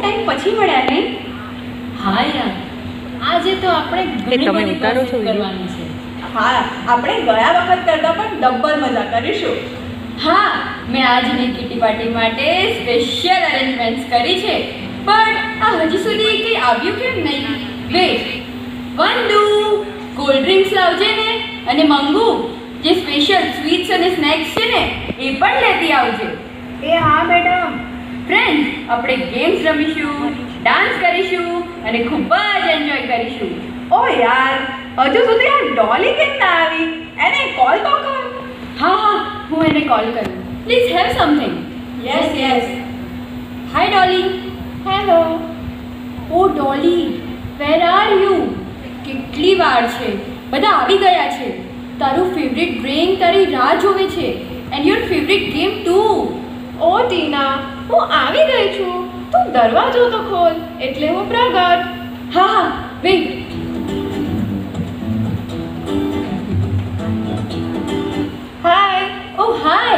Time પછી મળ્યા નહીં? હા યાર, આજે તો આપણે ઘણી બધી gossip કરવાની છે. હા, આપણે ગયા વખત કરતાં પણ ડબલ મજા કરીશું. હા, મેં આજની કિટી પાર્ટી માટે સ્પેશિયલ અરેન્જમેન્ટ્સ કરી છે, પણ આ હજી સુધી કંઈ આવ્યું કેમ નહીં? વેટ, વંદુ, કોલ્ડ ડ્રિંક્સ લાવજે ને, અને મંગુ, જે સ્પેશિયલ સ્વીટ્સ અને સ્નેક્સ છે ને એ પણ લેતી આવજે. એ હા મેડમ. ફ્રેન્ડ્સ, આપણે ગેમ્સ રમીશું, ડાન્સ કરીશું અને ખૂબ જ એન્જોય કરીશું. ઓ યાર, હજુ સુધી આ ડોલી કેમ ના આવી? એને કોલ તો કર. હા, હું એને કોલ કરું. Please have something. Yes. Hi Dolly. Hello. Oh Dolly, where are you? કેટલી વાર છે, બધા આવી ગયા છે. તારું ફેવરિટ ડ્રિંક તારી રાહ જોવે છે, and your favourite game too. ઓ ટીના, હું આવી ગઈ છું. તું દરવાજો તો ખોલ એટલે હું પ્રગટ. હા, wait. Hi. Oh, hi.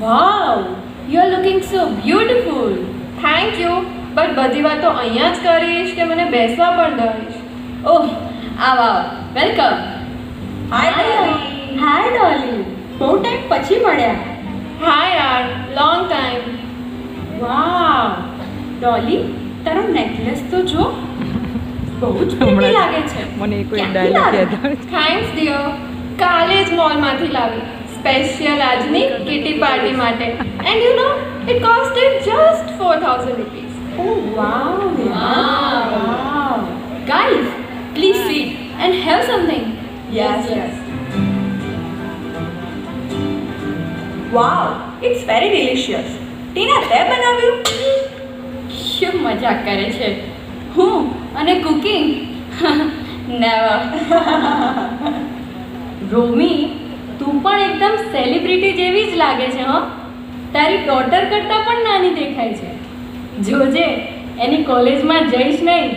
Wow, you are looking so beautiful. Thank you, but બધી વાતો અહીંયા જ કરીશ કે મને બેસવા પણ દઈશ? Oh, આવ. વેલકમ. હાય ડોલી. હાય ડોલી. બહુ ટાઈમ પછી મળ્યા. હા યાર, લોંગ ટાઈમ. વાવ, ડોલી, તારો નેકલેસ તો જો, બહુ જ પ્રિટી લાગે છે. મને કોઈ ક્યાંથી ડાયલોગ લાવી? યાદ આવે. થેન્ક્સ ડિયર, કાલે જ મોલમાંથી લાવી, સ્પેશિયલ આજની કિટી પાર્ટી માટે. And you know, it costed just 4000 rupees. Oh, wow. Wow. Guys, please sit and have something. Yes. Wow, it's very delicious. Tina, તે બનાવ્યું? શું મજાક કરે છે? હું અને કુકિંગ? નેવર. રોમી, તું પણ એકદમ સેલિબ્રિટી જેવી જ લાગે છે. તારી ડોટર કરતાં પણ નાની દેખાય છે. જોજે, એની કોલેજમાં જઈશ નહીં.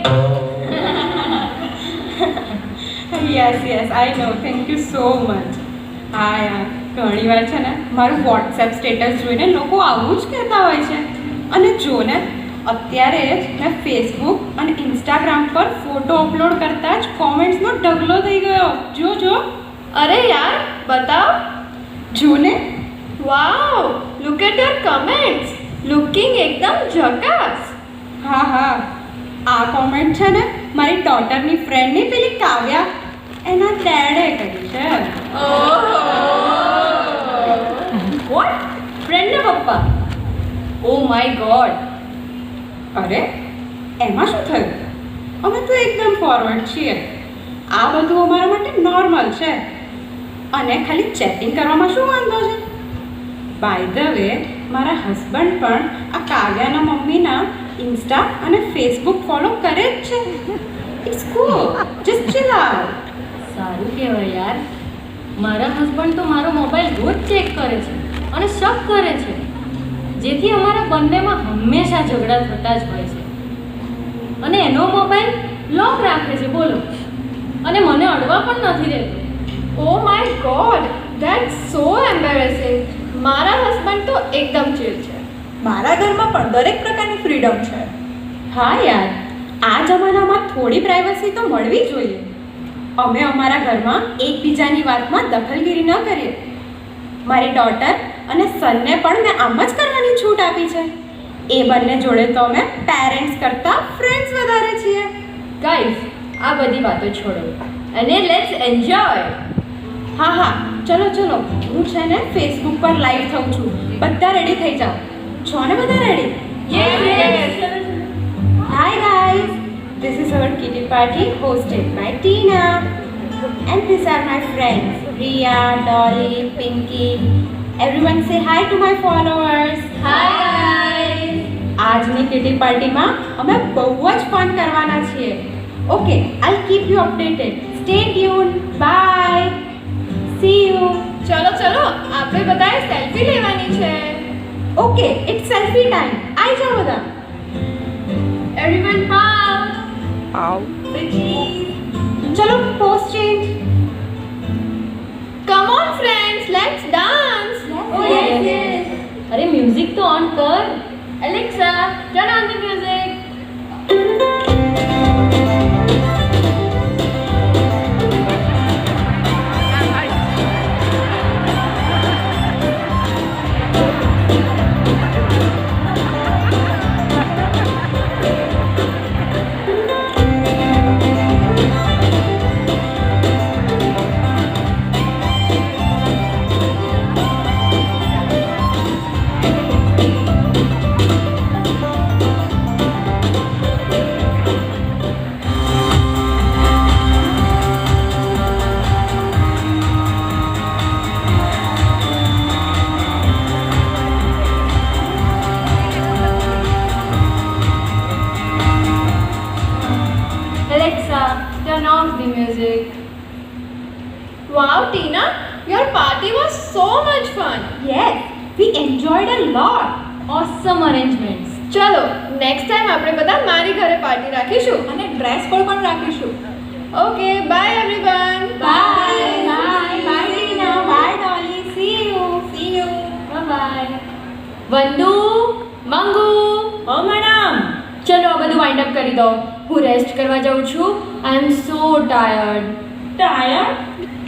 Yes, I know. Thank you so much. હા યાર, ઘણી વાર છે ને મારું વોટ્સએપ સ્ટેટસ જોઈને લોકો આવું જ કહેતા હોય છે. અને જો ને, અત્યારે જ મેં ફેસબુક અને ઇન્સ્ટાગ્રામ પર ફોટો અપલોડ કરતાં જ કોમેન્ટ્સનો ઢગલો થઈ ગયો. જો. અરે યાર, બતાવ. જો ને. Wow, look at your comments. Looking એકદમ ઝકાસ. હા, આ કોમેન્ટ છે ને મારી ડોટરની ફ્રેન્ડની પેલી કાવ્યા, એના ડેડે કરી છે. વોટ? ફ્રેન્ડના પપ્પા? Oh my God. અરે, એમાં શું થયું? અમે તો એકદમ ફોરવર્ડ છીએ. આ બધું અમારા માટે નોર્મલ છે. અને ખાલી ચેટિંગ કરવામાં શું વાંધો છે? બાય ધ વે, મારા હસબન્ડ પણ આ કાવ્યાના મમ્મીના ઇન્સ્ટા અને ફેસબુક ફોલો કરે જ છે. It's cool, just chill out. સારું કહેવાય યાર. મારા હસબન્ડ તો મારો મોબાઈલ રોજ ચેક કરે છે અને શક કરે છે, જેથી અમારા બંનેમાં હંમેશા ઝઘડા થતા જ હોય છે. અને એનો મોબાઈલ લોક રાખે છે, બોલો, અને મને અડવા પણ નથી દેતો. Oh my God, that's so embarrassing. મારા હસબન્ડ તો એકદમ ચિલ છે. મારા ઘરમાં પણ દરેક પ્રકારની ફ્રીડમ છે. હા યાર, આ જમાનામાં થોડી પ્રાઇવસી તો મળવી જોઈએ. અમે અમારા ઘરમાં એકબીજાની વાતમાં દખલગીરી ન કરીએ. મારી ડોટર અને સનને પણ મેં આમ જ કરવાની છૂટ આપી છે. એ બંને જોડે તો અમે પેરેન્ટ્સ કરતાં ફ્રેન્ડ્સ વધારે છીએ. ગાઈઝ, આ બધી વાતો છોડો અને લેટ્સ એન્જોય. હા, ચલો. હું છે ને ફેસબુક પર લાઈવ થઉં છું. બધા રેડી થઈ જાઓ. છો ને બધા ready? Yes. Hi guys, this is our kitty party hosted by Tina, and these are my friends Riya, Dolly, Pinky. Everyone say hi to my followers. Hi guys. આજની kitty પાર્ટીમાં અમે બહુ જ ફન કરવાના છીએ. Okay, I'll keep you updated. Stay tuned. Bye. See you. ચલો, આપણે બધાએ સેલ્ફી લેવાની છે. Okay, it's selfie time. આઈ જાઓ બધા. Everyone bow. આવ. ચલો, pose change. Come on friends, let's dance. Oh yes. અરે મ્યુઝિક તો ઓન કર. Alexa, turn on the music. Alexa, turn off the music. Wow, Tina, your party was so much fun. Yes, we enjoyed a lot. Awesome arrangements. ચલો next time આપણે બધા મારી ઘરે party રાખીશું. અને ડ્રેસ કોડ પણ રાખીશું. Okay, bye everyone. Bye. Bye, Tina. Bye, Dolly. See you. Bye bye. Vandu, Mangu. Oh, madam. ચલો આ બધું વાઇન્ડ અપ કરી દો. હું રેસ્ટ કરવા જાઉં છું. આઈ એમ સો ટાયર્ડ. Tired?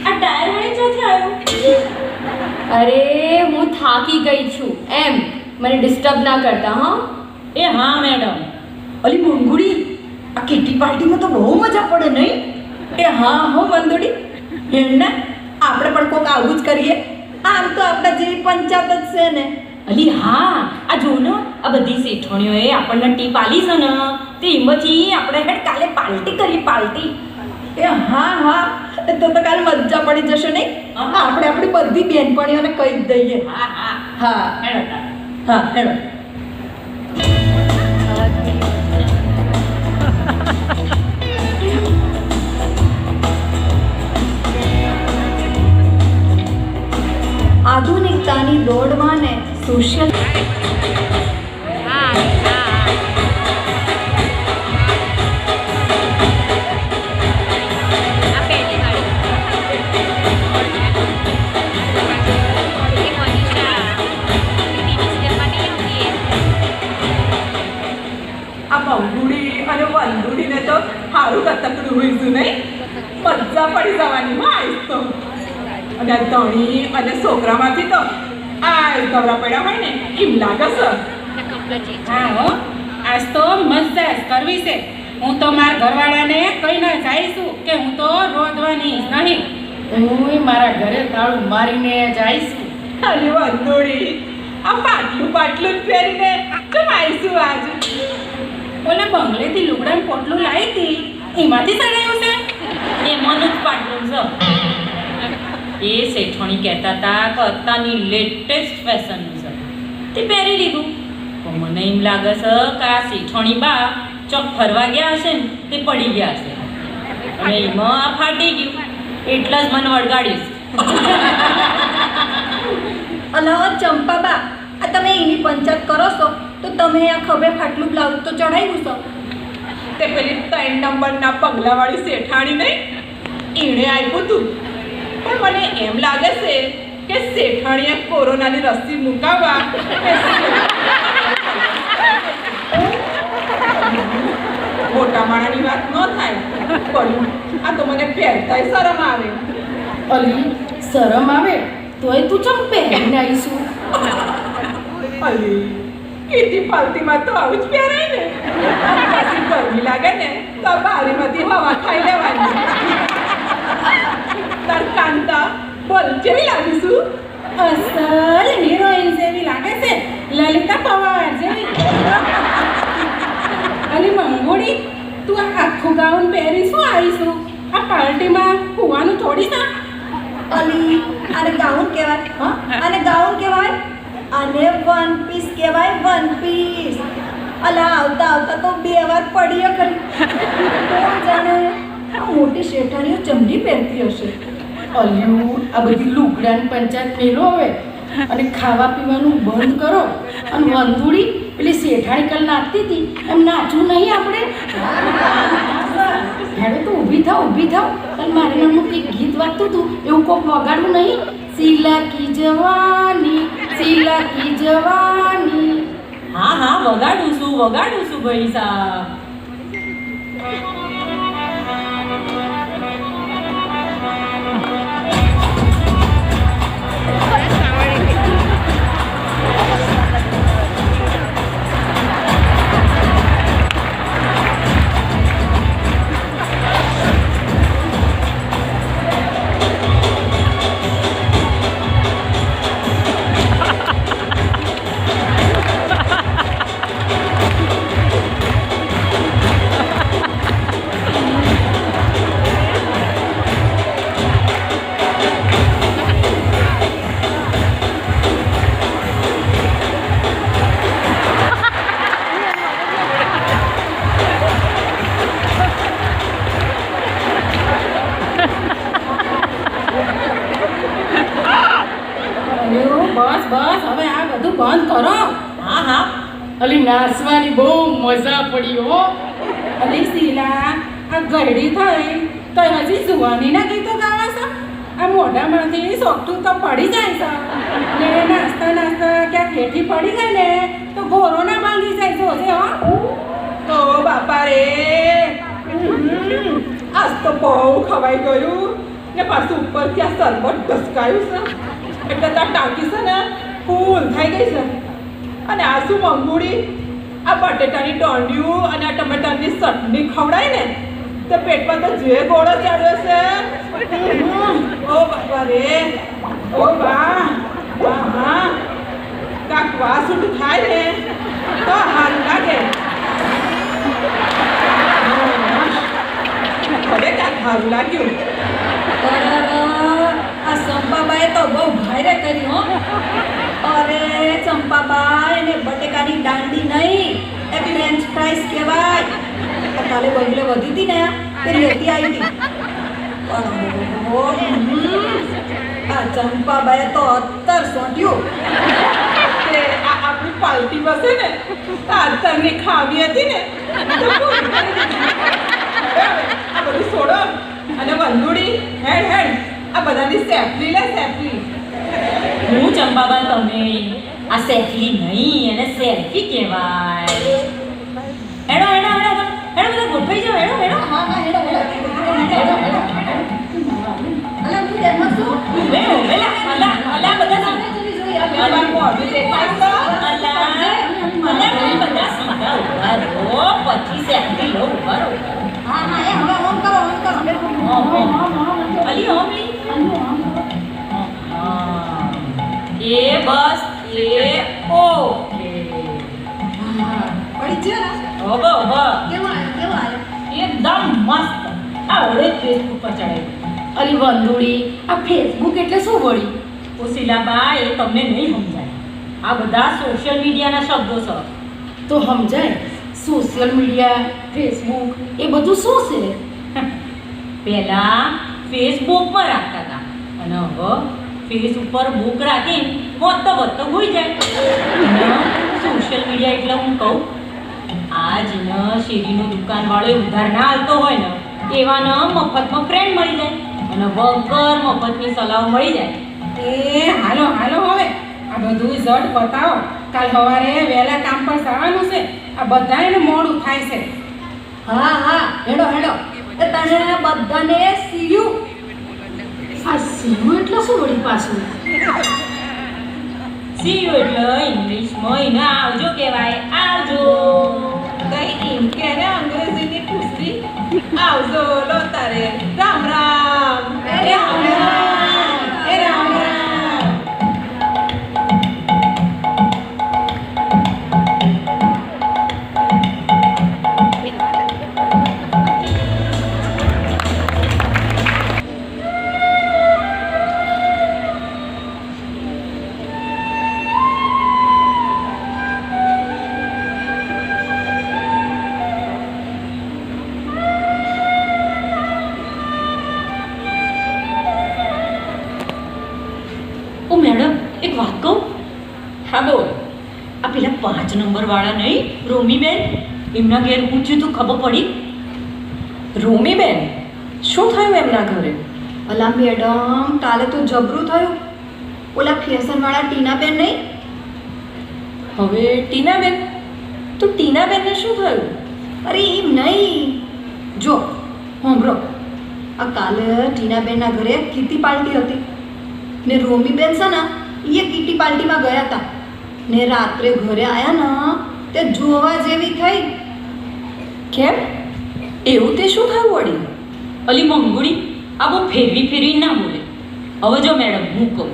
આ ટાયર વાળી ક્યાંથી આવ્યો? અરે હું થાકી ગઈ છું એમ. મને ડિસ્ટર્બ ના કરતા હા. એ હા મેડમ, અલી મંગુડી, આ કિટી પાર્ટીમાં તો બહુ મજા પડે નહીં? એ હા હો મંદુડી, હેને આપણે પણ કોક આવું જ કરીએ. આમ તો આપણા જેવી પંચાયત જ છે ને. અલી હા, આ જો ને આ બધી શેઠણીઓએ આપણને ટીપ આલી છે ને, તે હિંમતથી આપણે હેડ કાલે પાર્ટી કરી પાર્ટી. એ હા હા, તો કાલે મજા પડી જશે નહીં? આપણે આપણી બધી બેનપણીઓને કહી જ દઈએ. હા હા હા, હેડો હા હેડો. આધુનિકતાની દોડમાં ને સોશિયલ આ બંગુડી અને વંદુડીને તો સારું કતકડું હોઈશું નહીં? મજા પડી જવાની માં આવીશ તો. અને ધણી અને છોકરામાંથી તો આ ગવરા પડ્યા હોય ને એમ લાગે છે. હા હો, આજ તો મજા જ કરવી છે. હું તો મારા ઘરવાળાને કહીને જઈશું કે હું તો રોધવાની નહીં. હું મારા ઘરે તાળું મારીને જઈશું. અરે વંદુડી, આ પાટલું પાટલું જ પહેરીને કેમ આવીશું આજ? ઓલે બંગલેથી લુગડાને પોટલું લાવી હતી, એમાંથી સડાયું છે. એ મનું જ પાટલું છે. એ શેઠણી કહેતા હતા કે અત્યારની લેટેસ્ટ ફેશનનું છે, તે પહેરી લીધું. પણ મને એમ લાગે છે કે આ શેઠણી બા ચોક ફરવા ગયા હશે ને, તે પડી ગયા હશે અને એમાં આ ફાટી ગયું, એટલા જ મને વળગાડીશ. અલા ચંપાબા, આ તમે એની પંચાયત કરો છો તો તમે આ ખભે ફાટલું બ્લાઉઝ તો ચડાવ્યું છો. તે પેલી 3 નંબરના પગલાવાળી શેઠાણી નહીં, એણે આપ્યું હતું. પણ મને એમ લાગે છે કે શેઠાણીએ કોરોનાની રસી મુકાવવા મોટા માણાની વાત ન થાય, પણ આ તો મને પહેરતાય શરમ આવે. અલી શરમ આવે તોય તું ચમ પહેરીને આવીશું? અલી કીટી પાલટીમાં તો આવું જ પહેરાય ને. પાછી ગરમી લાગે ને તો આ બારીમાંથી હવા ખાઈ લેવાની. તાર કાંતા બોલ કેવી લાગીશું? અસલ હિરોઈન જેવી લાગે છે, લલિતા પવાર જેવી. અલી મંગોડી, તું આ આખું ગાઉન પહેરી શું આવીશું? આ પાર્ટીમાં હોવાનું થોડી ના. અલી આને ગાઉન કહેવાય? હા, આને ગાઉન કહેવાય? આને વન પીસ કહેવાય, વન પીસ. અલા આવતા આવતા તો 2 વાર પડીએ કરી. કોણ જાણે આ મોટી શેઠાણીઓ ચમડી પહેરતી હશે. અલ્યું, આ બધી લુગડાની પંચાયત મેલો હવે અને ખાવા પીવાનું બંધ કરો. અને વંદુડી પેલી શેઠાણી કલ નાચતી હતી એમ નાચવું નહીં આપણે? હેડો તો ઊભી થાવ અને મારી નામનું કંઈક ગીત વાગતું હતું એવું કોક વગાડવું નહીં? શીલા કી જવાની, શીલા કી જવાની. હા હા વગાડું છું ભાઈ સાહેબ. બસ બસ હવે આ બધું બંધ કરો. હા હા અલી નાચવાની બહુ મજા પડી હો. અલી શીલા આ ગરડી થઈ તો હજી જુવાનીના ગીતો ગાવા છે. આ મોઢામાંથી સોકઠું તો પડી જાય છે ને નાસ્તા નાસ્તા ક્યાંક હેઠી પડી ગઈ ને તો ઘોરો ના ભાંગી જાય જોજે હો. તો બાપા રે આજ તો બહુ ખવાઈ ગયું ને પાછું ઉપરથી આ સરબત ઘસકાયું છે એટલે તાર ટાંકી છે ને ફૂલ થઈ ગઈ છે. અને આ શું મંગુડી આ બટેટાની ટોંડિયું અને આ ટમેટાની ચટણી ખવડાય ને તો પેટમાં તો જે ગોળો ચાલ્યો છે. ઓ બાપા રે ઓ બા હા કાંક વાસુટ થાય ને તો હાલ લાગે. હવે કાંક સારું લાગ્યું. આ ચંપાબાએ તો બહુ ભારે કરી હો. અરે ચંપાબા એને બટેકાની દાંડી નહીં એ ફ્રેન્ચ ફ્રાઈસ કહેવાય. આ કાલે બંગલે વધી હતી ને તે લેતી આવી હતી. આ ચંપાબાએ તો અત્તર સોંટ્યું. કે આ આપણી પાલટી બસે ને તારની ખાવી હતી ને તો પૂરી કરી દીધી. હવે આ બધું છોડો અને વંદુડી હેડ હેડ આ બધાની સેફલી લે સેફલી. હું ચંપાબા તમે આ સેફલી નહીં એને સેલ્ફી કહેવાય. હેડો હેડો હેડો હેડો બધા ગોઠવાઈ જાઓ હેડો હેડો. હા હા હેડો હેડો અલા હું તેમાં શું અલા બધા સામે અમાર મોઢું દેખાય છે. અલા તમે બધા સીધા ઉભા રહો પછી સેલ્ફી લો ઉભા રહો. હા હા એ હવે ઓન કરો અલી હોમલી એ બસ એ ઓકે પડી છે ને ઓબો ઓબો કેવો આવ્યો એકદમ મસ્ત આ ઓળે ફેસબુક પર ચડાવી. અલી વંદુડી આ ફેસબુક એટલે શું વળી? ઓ શીલાબા એ તમને નહીં સમજાય. આ બધા સોશિયલ મીડિયાના શબ્દો છે. તો સમજાય સોશિયલ મીડિયા ફેસબુક એ બધું શું છે? પહેલા ફેસબુક પર રાખતા હતા અને હવે ફેસ ઉપર બુક રાખીને વધતો વધતો હોઈ જાય. અને સોશિયલ મીડિયા એટલે હું કહું આ જેને શેરીનો દુકાનવાળો ઉધાર ના હાલતો હોય ને એવાને મફતમાં ફ્રેન્ડ મળી જાય અને વગર મફતની સલાહ મળી જાય. એ હાલો હાલો હવે આ બધું ઝટ બતાવો. કાલ સવારે વહેલા કામ પર જવાનું છે. આ બધાને મોડું થાય છે. હા હા હેડો હેડો એ તને બધાને સીયું. આ સીવું એટલે શું વળી પાછું? સી યુ એટલે ઇંગ્લિશમાં એને આવજો કહેવાય. આવજો. કઈ એમ કે ને અંગ્રેજીની પુસ્તરી આવજો લો તારે. રામ રામ એ રામ રામ એ રામ રામ. ઓ મેડમ એક વાત કહું. હા બોલ. આ પેલા 5 નંબર વાળા નહીં રોમીબેન એમના ઘેર પૂછ્યું તો ખબર પડી? રોમીબેન શું થયું એમના ઘરે? અલા મેડમ કાલે તો જબરું થયું. ઓલા ફેશનવાળા ટીનાબેન નહીં હવે ટીનાબેન તો ટીનાબેનને શું થયું? અરે એમ નહીં, જો હોંભળો, આ કાલે ટીનાબેનના ઘરે કીટી પાર્ટી હતી ને રોમીબેન છે ને એ કીટી પાર્ટીમાં ગયા હતા ને રાત્રે ઘરે આવ્યા ને તે જોવા જેવી થઈ. કેમ? એવું તે શું થયું વળી? અલી મંગુડી, આ બહુ ફેરવી ના બોલે. હવે જો મેડમ હું કહું,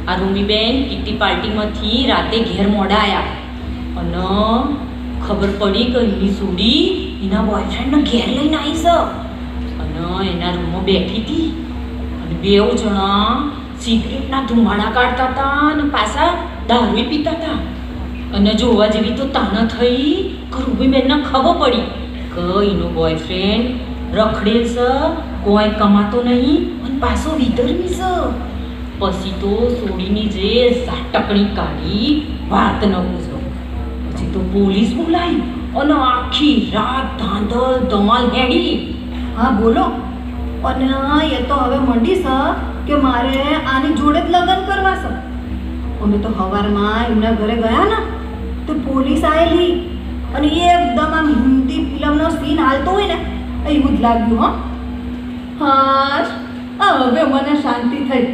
આ રૂમીબેન કીટી પાર્ટીમાંથી રાતે ઘેર મોડા આવ્યા અને ખબર પડી કે એની સોડી એના બોયફ્રેન્ડને ઘેર લઈને આવી છે અને એના રૂમમાં બેઠી હતી અને બેઉ જણા સિગરેટના ધુમાડા કાઢતા હતા અને પાછા દારૂ પીતા હતા અને જોવા જેવી તો તાના થઈ કે રૂમીબેનને ખબર પડી કે એનો બોયફ્રેન્ડ રખડેલ છે, કોઈ કમાતો નહીં અને પાછો વિધર્મી છે. પછી તો સોડીની જે ઝાટકણી કાઢી વાત ન પૂછો. પછી તો પોલીસ બોલાવી અને આખી રાત ધાંધલ ધમાલ હેડી. હા બોલો. અને એ તો હવે મંડી છે કે મારે આની જોડે જ લગ્ન કરવા છે. અમે તો સવારમાં એમના ઘરે ગયા ને તો પોલીસ આવેલી અને એકદમ આમ હિન્દી ફિલ્મનો સીન હાલતો હોય ને એવું જ લાગ્યું. હા હવે મને શાંતિ થઈ.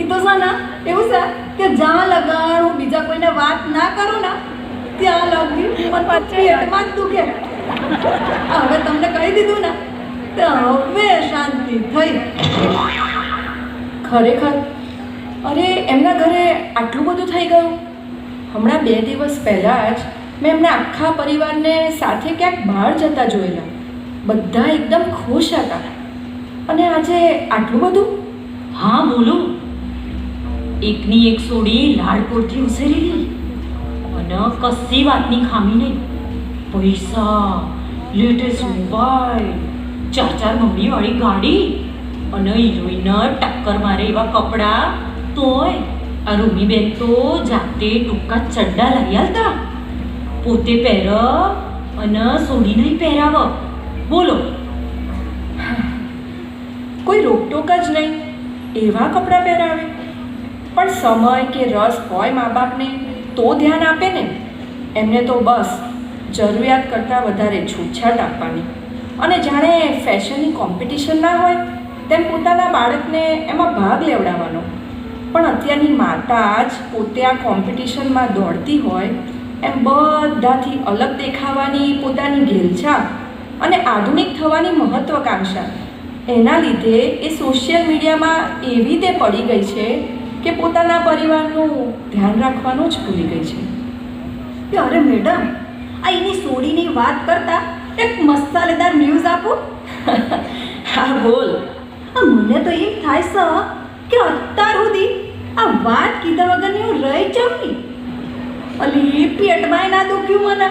એ તો છે ને એવું છે કે જ્યાં લગાડ હું બીજા કોઈને વાત ના કરું ને ત્યાં લગી મને પેટમાં જ દુખે. હવે તમને કહી દીધું ને તો હવે શાંતિ થઈ. ખરેખર? અરે એમના ઘરે આટલું બધું થઈ ગયું? હમણાં 2 દિવસ પહેલાં જ મેં એમના આખા પરિવારને સાથે ક્યાંક બહાર જતા જોયેલા. બધા એકદમ ખુશ હતા અને આજે આટલું બધું? હા બોલો. એકની એક સોડી લાડકોટથી ઉછેરેલી અને કશી વાતની ખામી નહીં. પૈસા, લેટેસ્ટ મોબાઈલ, 4 બંગડીવાળી ગાડી અને હિરોઈને ટક્કર મારે એવા કપડાં. તોય આ રૂમીબેન તો જાતે ટૂંકા ચડ્ડા લઈ આવતા, પોતે પહેર અને સોડી નહીં પહેરાવ. બોલો. કોઈ રોકટોક જ નહીં, એવા કપડાં પહેરાવે. પણ સમય કે રસ હોય મા બાપને તો ધ્યાન આપે ને. એમને તો બસ જરૂરિયાત કરતાં વધારે છૂટછાટ આપવાની અને જાણે ફેશનની કોમ્પિટિશન ના હોય તેમ પોતાના બાળકને એમાં ભાગ લેવડાવવાનો. પણ અત્યારની માતા જ પોતે આ કોમ્પિટિશનમાં દોડતી હોય એમ બધાથી અલગ દેખાવાની પોતાની ઘેલછા અને આધુનિક થવાની મહત્વાકાંક્ષા, એના લીધે એ સોશિયલ મીડિયામાં એવી રીતે પડી ગઈ છે કે પોતાના પરિવારનું ધ્યાન રાખવાનું જ ભૂલી ગઈ છે. કે અરે મેડમ, આ એની સોડીની વાત કરતા એક મસાલેદાર ન્યૂઝ આપો. હા બોલ. મને તો એમ થાય છે કે અત્યાર સુધી આ વાત કીધા વગરની હું રહી જાઉં નહીં. અલી પેટમાં ના દુખ્યું મને.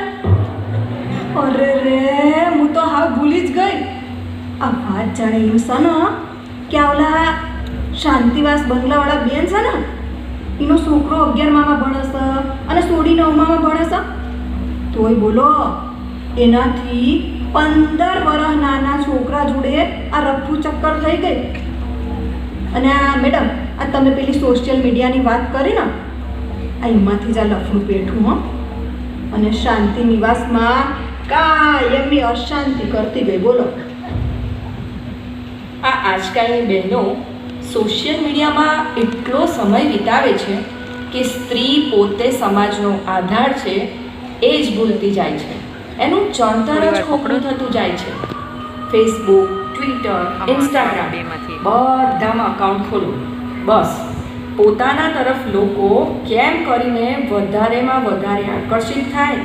અરે રે, હું તો હા ભૂલી જ ગઈ. આ વાત જાણે એમ છે ને કે ઓલા શાંતિવાસ બંગલાવાળા બેન છે ને એનો છોકરો 11માં ભણે છે અને સોડી 9માં ભણે છે. તોય બોલો એનાથી 15 વર્ષ નાના છોકરા જોડે આ રફુ ચક્કર થઈ ગઈ. અને આ મેડમ, આ તમે પેલી સોશિયલ મીડિયાની વાત કરી ને, આ એમાંથી જ આ લફડું પેઠું. અને શાંતિ નિવાસમાં કાયમી અશાંતિ કરતી ગઈ. બોલો. આ આજકાલની બહેનો સોશિયલ મીડિયામાં એટલો સમય વિતાવે છે કે સ્ત્રી પોતે સમાજનો આધાર છે એ જ ભૂલતી જાય છે. એનું ચણતર જ ખોખલું થતું જાય છે. ફેસબુક, ટ્વિટર, ઇન્સ્ટાગ્રામ બધામાં અકાઉન્ટ ખોલું, બસ પોતાના તરફ લોકો કેમ કરીને વધારેમાં વધારે આકર્ષિત થાય,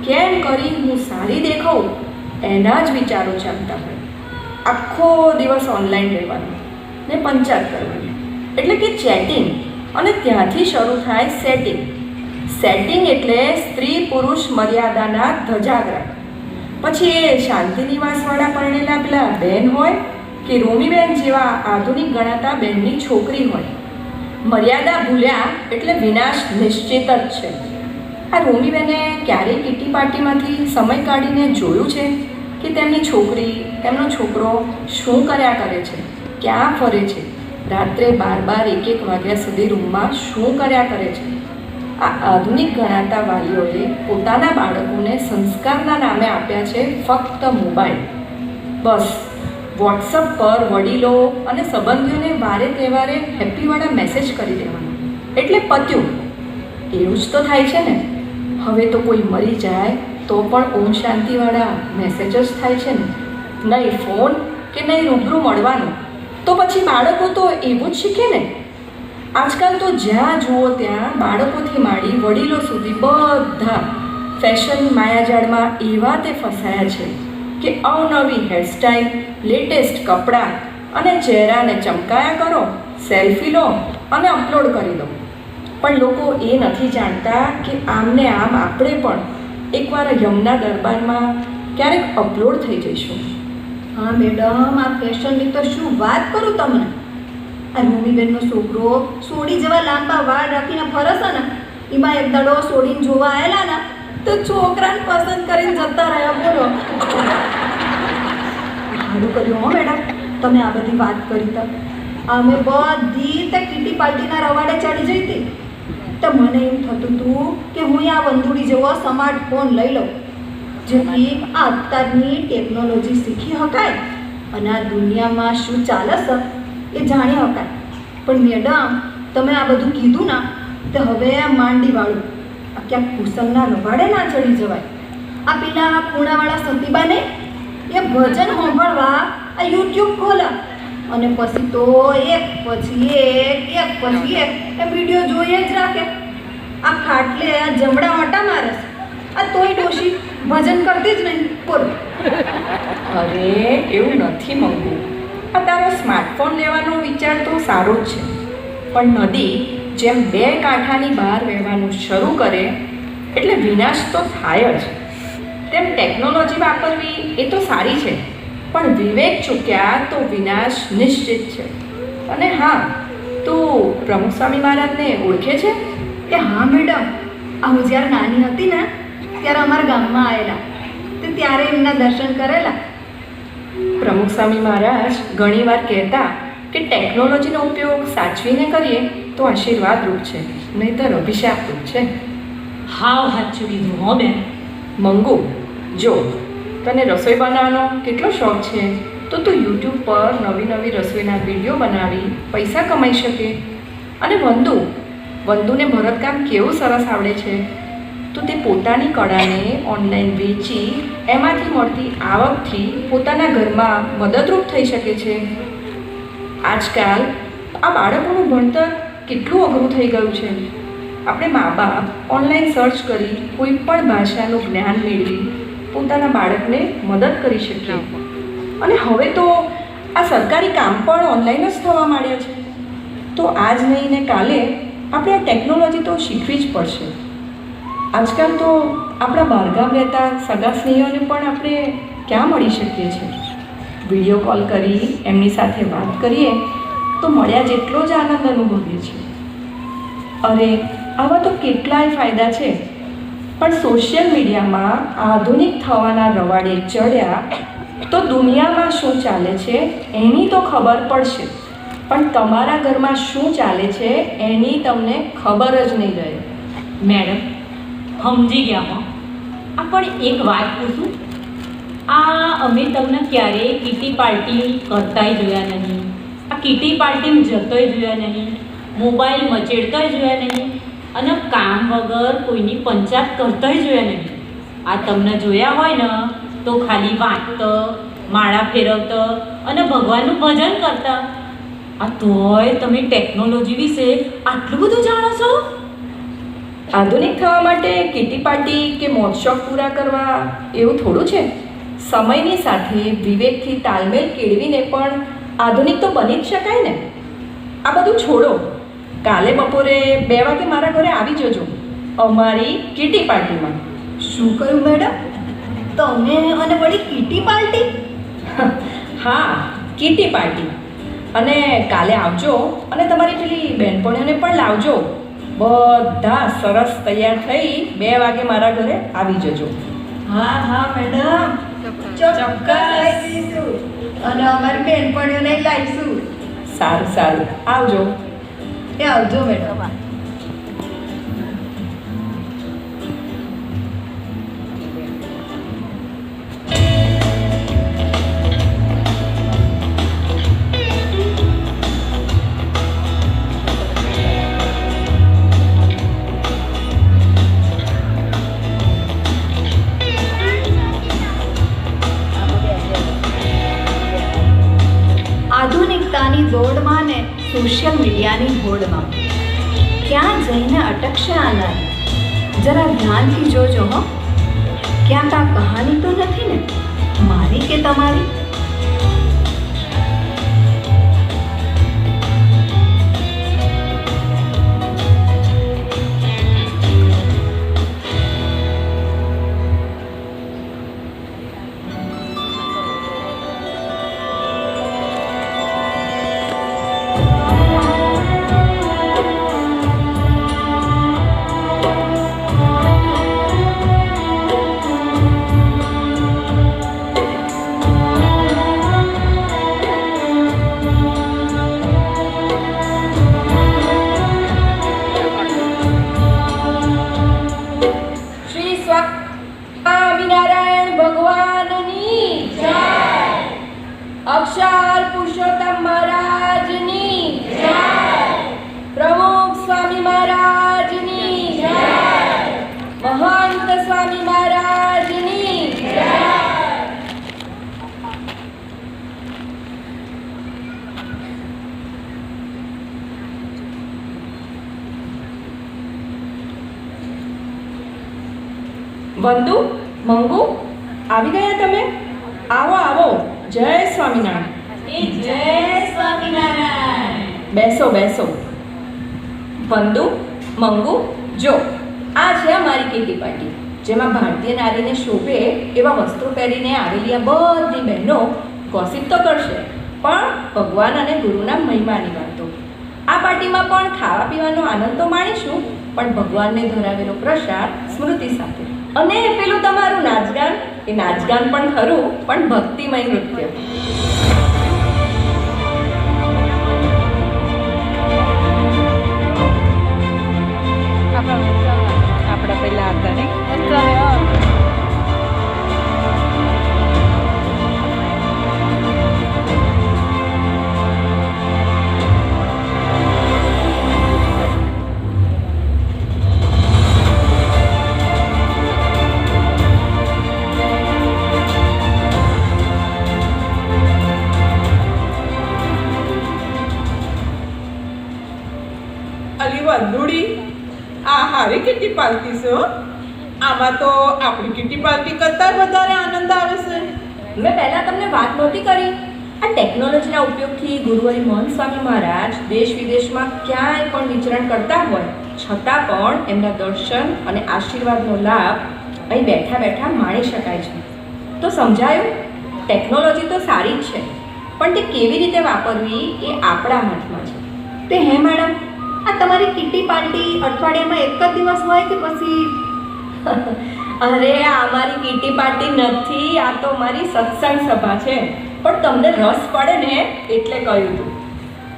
કેમ કરી હું સારી દેખાઉં, એના જ વિચારો ચાલતા હોય. આખો દિવસ ઓનલાઈન રહેવાનું ને પંચાયત કરવાની, એટલે કે ચેટિંગ. અને ત્યાંથી શરૂ થાય સેટિંગ. સેટિંગ એટલે સ્ત્રી પુરુષ મર્યાદાના ધજાગરા. પછી એ શાંતિનિવાસવાળા પરણેલા પેલા બેન હોય કે રોમીબેન જેવા આધુનિક ગણાતા બેનની છોકરી હોય, મર્યાદા ભૂલ્યા એટલે વિનાશ નિશ્ચિત જ છે. આ રોમીબેને ક્યારેય કીટી પાર્ટીમાંથી સમય કાઢીને જોયું છે કે તેમની છોકરી, તેમનો છોકરો શું કર્યા કરે છે, ક્યાં ફરે છે, રાત્રે 12-1 વાગ્યા સુધી રૂમમાં શું કર્યા કરે છે? આ આધુનિક ગણાતા વાલીઓએ પોતાના બાળકોને સંસ્કારના નામે આપ્યા છે ફક્ત મોબાઈલ. બસ વોટ્સઅપ પર વડીલો અને સંબંધીઓને વારે તહેવારે હેપીવાળા મેસેજ કરી દેવાના, એટલે પત્યું. એવું જ તો થાય છે ને. હવે તો કોઈ મરી જાય તો પણ ઓમ શાંતિવાળા મેસેજ જ થાય છે ને, નહીં ફોન કે નહીં રૂબરૂ મળવાનું. તો પછી બાળકો તો એવું જ શીખે ને. આજકાલ તો જ્યાં જુઓ ત્યાં બાળકોથી માંડી વડીલો સુધી બધા ફેશનની માયાજાળમાં એવા તે ફસાયા છે કે અવનવી હેરસ્ટાઈલ, લેટેસ્ટ કપડાં અને ચહેરાને ચમકાયા કરો, સેલ્ફી લો અને અપલોડ કરી દો. પણ લોકો એ નથી જાણતા કે આમને આમ આપણે પણ એકવાર યમુના દરબારમાં ક્યારેક અપલોડ થઈ જઈશું. હા મેડમ, આ ફેશનની તો શું વાત કરું તમને. આ રૂમીબેનનો છોકરો સોડી જેવા લાંબા વાળ રાખીને ફરશે ને, એમાં એક દડો સોડીને જોવા આવેલા ને તો છોકરાને પસંદ કરીને જતા રહ્યા. બોલો, સારું કર્યું હો મેડમ તમે આ બધી વાત કરી. તો અમે બધી તે કીટી પાર્ટીના રવાડે ચડી જઈ હતી. તો મને એમ થતું હતું કે હું આ વંદુડી જેવો સ્માર્ટફોન લઈ લઉં, જેથી આ અત્યારની ટેકનોલોજી શીખી શકાય અને આ દુનિયામાં શું ચાલે છે એ જાણી શકાય. પણ મેડમ તમે આ બધું કીધું ના, તો હવે માંડીવાળું આ ક્યાંક કુસંગના રવાડે ના ચડી જવાય. આ પેલા ખૂણાવાળા સતીબાને એ ભજન સાંભળવા આ યુટ્યુબ ખોલા અને પછી તો એક પછી એક એ વિડીયો જોઈએ જ રાખે. આ ખાટલે જમણા ઓટા મારે છે, આ તોય ડોશી ભજન કરતી જ નહીં. બોલો. અરે એવું નથી મંગુ. આ તારો સ્માર્ટફોન લેવાનો વિચાર તો સારો જ છે, પણ નદી જેમ બે કાંઠાની બહાર વહેવાનું શરૂ કરે એટલે વિનાશ તો થાય જ. તેમ ટેકનોલોજી વાપરવી એ તો સારી છે, પણ વિવેક ચૂક્યા તો વિનાશ નિશ્ચિત છે. અને હા, તું પ્રમુખ સ્વામી મહારાજને ઓળખે છે? એ હા મેડમ, આ હું જ્યારે નાની હતી ને ત્યારે અમારા ગામમાં આવેલા, તો ત્યારે એમના દર્શન કરેલા. પ્રમુખ સ્વામી મહારાજ ઘણીવાર કહેતા કે ટેકનોલોજીનો ઉપયોગ સાચવીને કરીએ તો આશીર્વાદરૂપ છે, નહીંતર અભિશાપરૂપ છે. હાવ સાચું કીધું હો બેન. મંગુ, જો તને રસોઈ બનાવવાનો કેટલો શોખ છે, તો તું યુટ્યુબ પર નવી નવી રસોઈના વિડીયો બનાવી પૈસા કમાઈ શકે. અને વંદુને ભરતકામ કેવું સરસ આવડે છે, તો તે પોતાની કળાને ઓનલાઈન વેચી એમાંથી મળતી આવકથી પોતાના ઘરમાં મદદરૂપ થઈ શકે છે. આજકાલ આ બાળકોનું ભણતર કેટલું અઘરું થઈ ગયું છે. આપણે મા બાપ ઓનલાઈન સર્ચ કરી કોઈ પણ ભાષાનું જ્ઞાન મેળવી પોતાના બાળકને મદદ કરી શકીએ. અને હવે તો આ સરકારી કામ પણ ઓનલાઈન જ થવા માંડ્યા છે. તો આજ નહીં ને કાલે આપણે આ ટેકનોલોજી તો શીખવી જ પડશે. આજકાલ તો આપણા બહારગામ રહેતા સગા સ્નેહીઓને પણ આપણે ક્યાં મળી શકીએ છીએ. વિડીયો કોલ કરી એમની સાથે વાત કરીએ તો મળ્યા જેટલો જ આનંદ અનુભવીએ છીએ. અરે આવા તો કેટલાય ફાયદા છે, પણ સોશિયલ મીડિયામાં આધુનિક થવાના રવાડે ચડ્યા તો દુનિયામાં શું ચાલે છે એની તો ખબર પડશે, પણ તમારા ઘરમાં શું ચાલે છે એની તમને ખબર જ નહીં રહે. મેડમ સમજી ગયા હો. આ પણ એક વાત પૂછું, આ અમે તમને ક્યારેય કીટી પાર્ટી કરતાય જોયા નહીં, આ કીટી પાર્ટીમાં જતોય જોયા નહીં, મોબાઈલ મચેડતાય જોયા નહીં, અને કામ વગર કોઈની પંચાયત કરતાય જોયા નહીં. આ તમને જોયા હોય ને તો ખાલી વાંચતો, માળા ફેરવતો અને ભગવાનનું ભજન કરતા. આ તોય તમે ટેકનોલોજી વિશે આટલું બધું જાણો છો? આધુનિક થવા માટે કીટી પાર્ટી કે મોજ શોખ પૂરા કરવા એવું થોડું છે. સમયની સાથે વિવેકથી તાલમેલ કેળવીને પણ આધુનિક તો બની જ શકાય ને. આ બધું છોડો, કાલે બપોરે 2 વાગે મારા ઘરે આવી જજો અમારી કીટી પાર્ટીમાં. શું કહ્યું મેડમ? તમે અને વળી કીટી પાર્ટી? હા, કીટી પાર્ટી. અને કાલે આવજો અને તમારી પેલી બહેનપણીઓને પણ લાવજો. બધા સરસ તૈયાર થઈ 2 વાગે મારા ઘરે આવી જજો. હા મેડમ, ચોક્કસ આવીશું અને અમારી બહેનપણીઓને લાવીશું. સારું આવજો. એ આવજો મેડમ. જરા ધ્યાનથી જોજો હો, ક્યાંક આ કહાની તો નથી ને મારી કે તમારી? શ્રી સ્વામિનારાયણ ભગવાનની જય, અક્ષર પુરુષોત્તમ મહારાજની જય, પ્રમુખ સ્વામી મહારાજની જય, મહંત સ્વામી મહારાજની જય. વંદુ, મંગુ, આવી ગયા તમે? આવો આવો. જય સ્વામિનારાયણ. જય સ્વામિનારાયણ. બેસો બેસો. વંદુ, મંગુ, જો આ છે અમારી કીટી પાર્ટી, જેમાં ભારતીય નારીને શોભે એવા વસ્ત્રો પહેરીને આવેલી આ બધી બહેનો ગોસિપ તો કરશે, પણ ભગવાન અને ગુરુના મહિમાની વાતો. આ પાર્ટીમાં પણ ખાવા પીવાનો આનંદ તો માણીશું, પણ ભગવાનને ધરાવેલો પ્રસાદ સ્મૃતિ સાથે. અને પેલું તમારું નાચગાન, એ નાચગાન પણ ખરું, પણ ભક્તિમય નૃત્ય. આપણા પહેલા હતા ને અલી વંદુડી, આ હારી કીટી પાર્ટી છે હો. આમાં તો આપણી કીટી પાર્ટી કરતાં વધારે આનંદ આવે છે. મેં પહેલાં તમને વાત નહોતી કરી. આ ટેકનોલોજીના ઉપયોગથી ગુરુવરી મહંત સ્વામી મહારાજ દેશ વિદેશમાં ક્યાંય પણ વિચરણ કરતા હોય છતાં પણ એમના દર્શન અને આશીર્વાદનો લાભ અહીં બેઠા બેઠા માણી શકાય છે. તો સમજાયું, ટેકનોલોજી તો સારી જ છે, પણ તે કેવી રીતે વાપરવી એ આપણા હાથમાં છે. તે હે મેડમ, આ તમારી કીટી પાર્ટી અઠવાડિયામાં એક જ દિવસ હોય કે પછી? અરે આ અમારી કીટી પાર્ટી નથી, આ તો મારી સત્સંગ સભા છે. પણ તમને રસ પડે ને એટલે કહ્યું હતું.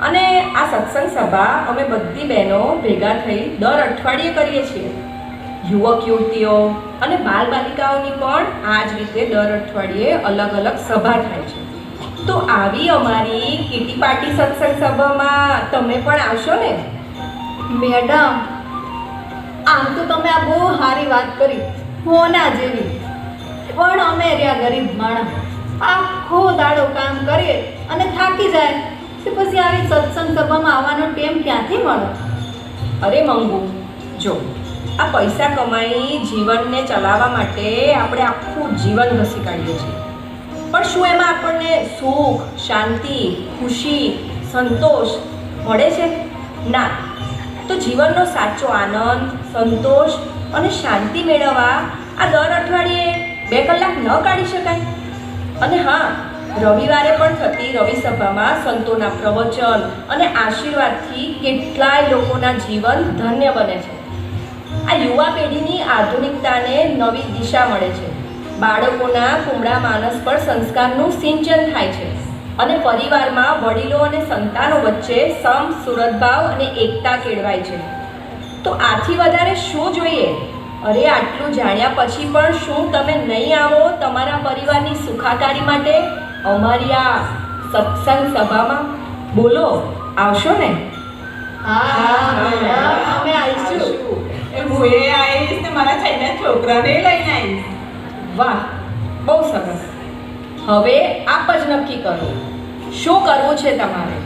અને આ સત્સંગ સભા અમે બધી બહેનો ભેગા થઈ દર અઠવાડિયે કરીએ છીએ. યુવક યુવતીઓ અને બાલ બાલિકાઓની પણ આ જ રીતે દર અઠવાડિયે અલગ અલગ સભા થાય છે. તો આવી અમારી કીટી પાર્ટી સત્સંગ સભામાં તમે પણ આવશો ને? મેડમ, આમ તો તમે આ બહુ સારી વાત કરી, હોના જેવી, પણ અમે રહ્યા ગરીબ માણસ, આખો દાડો કામ કરીએ અને થાકી જાય તો પછી આવી સત્સંગ સભામાં આવવાનો ટાઈમ ક્યાંથી મળે? અરે મંગુ, જો આ પૈસા કમાઈ જીવનને ચલાવવા માટે આપણે આખું જીવન ઘસી કાઢીએ છીએ, પણ શું એમાં આપણને સુખ, શાંતિ, ખુશી, સંતોષ મળે છે? ના. તો જીવનનો સાચો આનંદ, સંતોષ અને શાંતિ મેળવવા આ દર અઠવાડિયે 2 કલાક ન કાઢી શકાય? અને હા, રવિવારે પણ થતી રવિ સભામાં સંતોના પ્રવચન અને આશીર્વાદથી કેટલાય લોકોના જીવન ધન્ય બને છે. આ યુવા પેઢીની આધુનિકતાને નવી દિશા મળે છે. બાળકોના કુમળા માનસ પર સંસ્કારનું સિંચન થાય છે અને પરિવારમાં વડીલો અને સંતાનો વચ્ચે સમ સુરતભાવ અને એકતા કેળવાય છે. તો આથી વધારે શું જોઈએ? અરે આટલું જાણ્યા પછી પણ શું તમે નહીં આવો તમારા પરિવારની સુખાકારી માટે અમારી આ સત્સંગ સભામાં? બોલો, આવશો ને? હા મેડમ, અમે આવીશું. હું એ આવીશ ને મારા થઈને છોકરાને લઈને આવીશ. વાહ, બહુ સરસ. હવે આપ જ નક્કી કરો શું કરવું છે તમારે.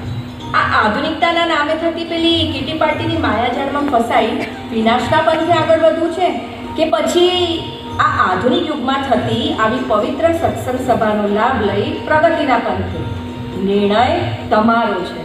આ આધુનિકતાના નામે થતી પેલી કીટી પાર્ટીની માયાજાળમાં ફસાઈ વિનાશના પંથે આગળ વધવું છે કે પછી આ આધુનિક યુગમાં થતી આવી પવિત્ર સત્સંગ સભાનો લાભ લઈ પ્રગતિના પંથે? નિર્ણય તમારો છે.